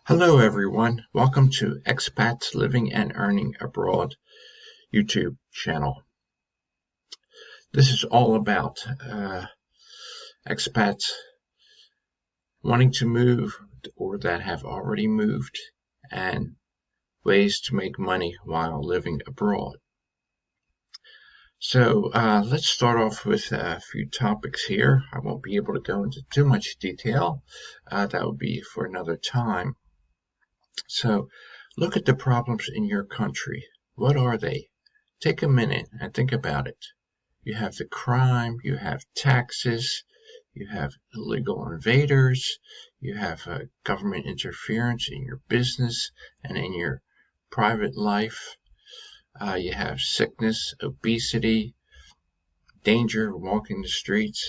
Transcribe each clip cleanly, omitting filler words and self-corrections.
Hello everyone, welcome to Expats Living and Earning Abroad YouTube channel. This is all about expats wanting to move or that have already moved and ways to make money while living abroad. So let's start off with a few topics here. I won't be able to go into too much detail. That would be for another time. So look at the problems in your country. What are they? Take a minute and think about it. You have the crime, you have taxes, you have illegal invaders, you have government interference in your business and in your private life. You have sickness, obesity, danger walking the streets.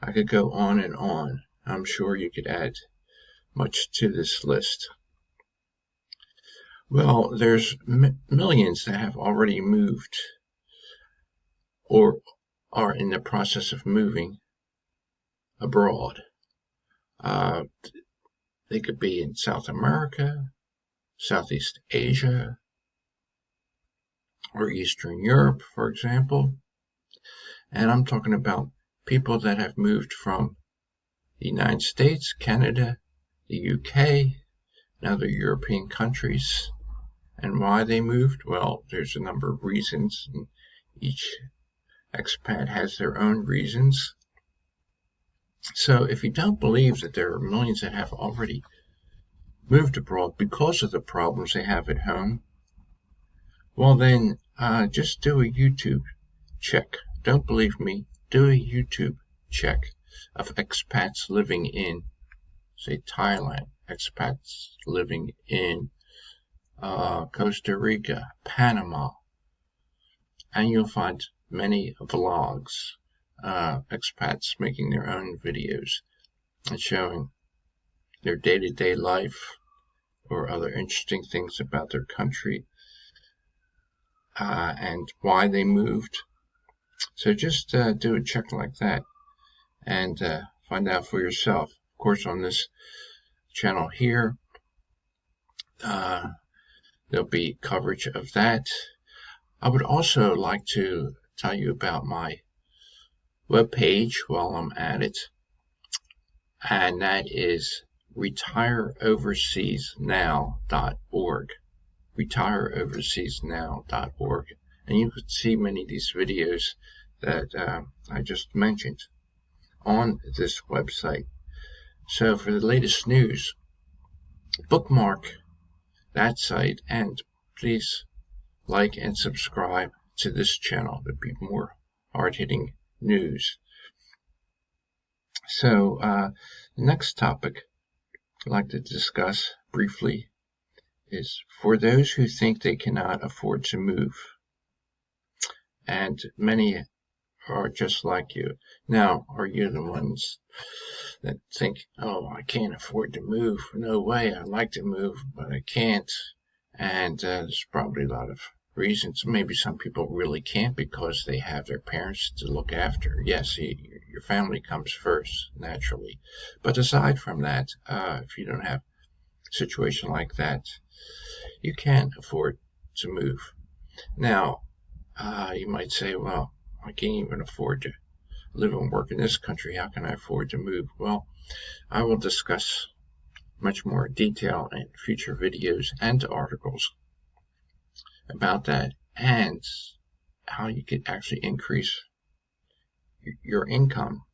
I could go on and on. I'm sure you could add much to this list. Well, there's millions that have already moved or are in the process of moving abroad. They could be in South America, Southeast Asia, or Eastern Europe, for example. And I'm talking about people that have moved from the United States, Canada, the UK, and other European countries. And why they moved? Well, there's a number of reasons, and each expat has their own reasons. So if you don't believe that there are millions that have already moved abroad because of the problems they have at home, well then just do a YouTube check. Don't believe me? Do a YouTube check of expats living in, say, Thailand, expats living in Costa Rica, Panama, and you'll find many vlogs, expats making their own videos and showing their day-to-day life or other interesting things about their country and why they moved. So just do a check like that and find out for yourself. Of course, on this channel here, there'll be coverage of that. I would also like to tell you about my webpage while I'm at it, and that is retireoverseasnow.org. retireoverseasnow.org. And you could see many of these videos that I just mentioned on this website. So for the latest news, bookmark that site, and please like and subscribe to this channel. There'll be more hard-hitting news. So the next topic I'd like to discuss briefly is for those who think they cannot afford to move. And many are just like you. Now, are you the ones that think, oh, I can't afford to move? No way, I'd like to move, but I can't. And there's probably a lot of reasons. Maybe some people really can't because they have their parents to look after. Yes, your family comes first, naturally. But aside from that, if you don't have a situation like that, you can't afford to move. Now, you might say, well, I can't even afford to live and work in this country. How can I afford to move? Well, I will discuss much more detail in future videos and articles about that and how you could actually increase your income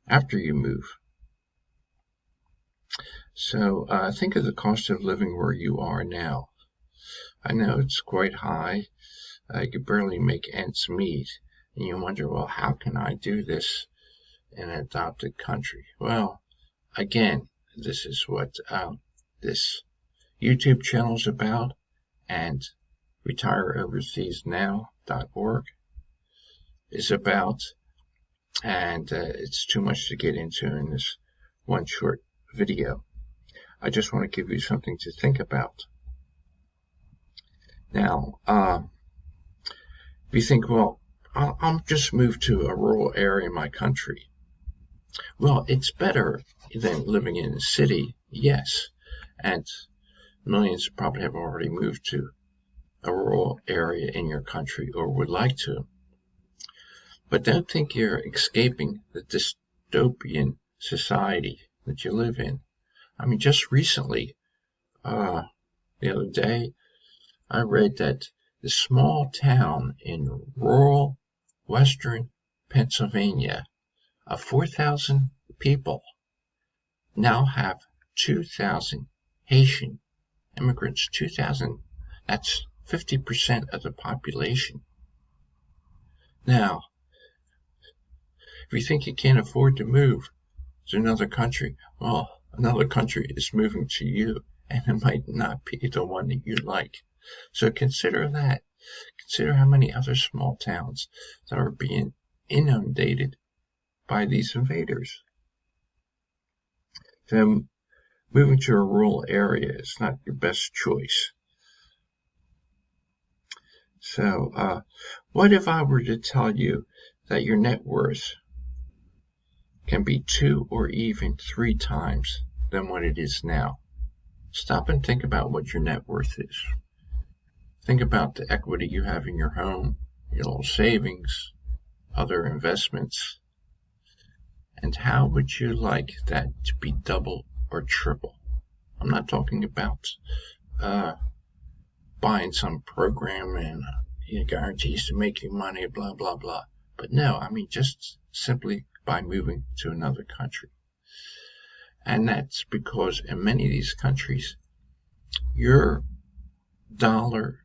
after you move. So think of the cost of living where you are now. I know it's quite high. You could barely make ends meet. And you wonder, well, how can I do this in an adopted country? Well, again, this is what this YouTube channel is about, and retireoverseasnow.org is about, and it's too much to get into in this one short video. I just want to give you something to think about. Now, if you think, well, I'll just move to a rural area in my country. Well, it's better than living in a city, yes, and millions probably have already moved to a rural area in your country or would like to. But don't think you're escaping the dystopian society that you live in. I mean, just recently, the other day, I read that the small town in rural western Pennsylvania of 4,000 people now have 2,000 Haitian immigrants. 2,000, that's 50% of the population. Now, if you think you can't afford to move to another country, well, another country is moving to you, and it might not be the one that you like. So consider that. Consider how many other small towns that are being inundated by these invaders. So moving to a rural area is not your best choice. So what if I were to tell you that your net worth can be 2 or even 3 times than what it is now? Stop and think about what your net worth is. Think about the equity you have in your home, your little savings, other investments, and how would you like that to be double or triple? I'm not talking about buying some program and guarantees to make you money, blah, blah, blah. But no, I mean just simply by moving to another country. And that's because in many of these countries, your dollar,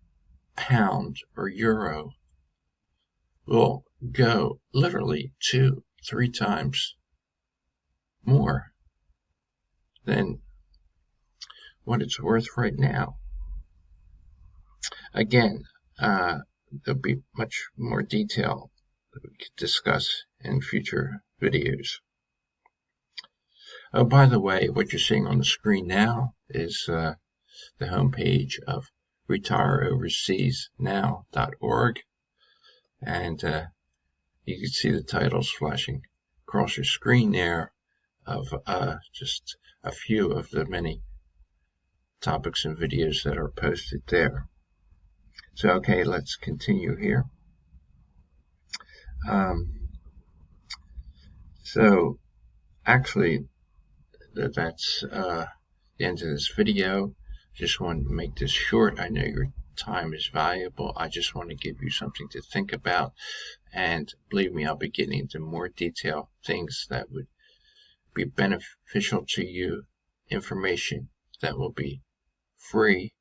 pound, or euro will go literally 2-3 times more than what it's worth right now. Again, there'll be much more detail that we could discuss in future videos. Oh, by the way, what you're seeing on the screen now is the homepage of retireoverseasnow.org, and you can see the titles flashing across your screen there of just a few of the many topics and videos that are posted there. So, okay, let's continue here. So, actually, that's the end of this video. Just wanted to make this short. I know your time is valuable. I just want to give you something to think about. And believe me, I'll be getting into more detailed things that would be beneficial to you, information that will be free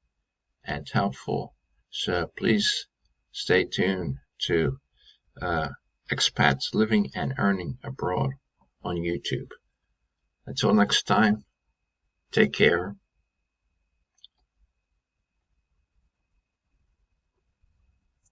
and helpful. So please stay tuned to Expats Living and Earning Abroad on YouTube. Until next time, take care.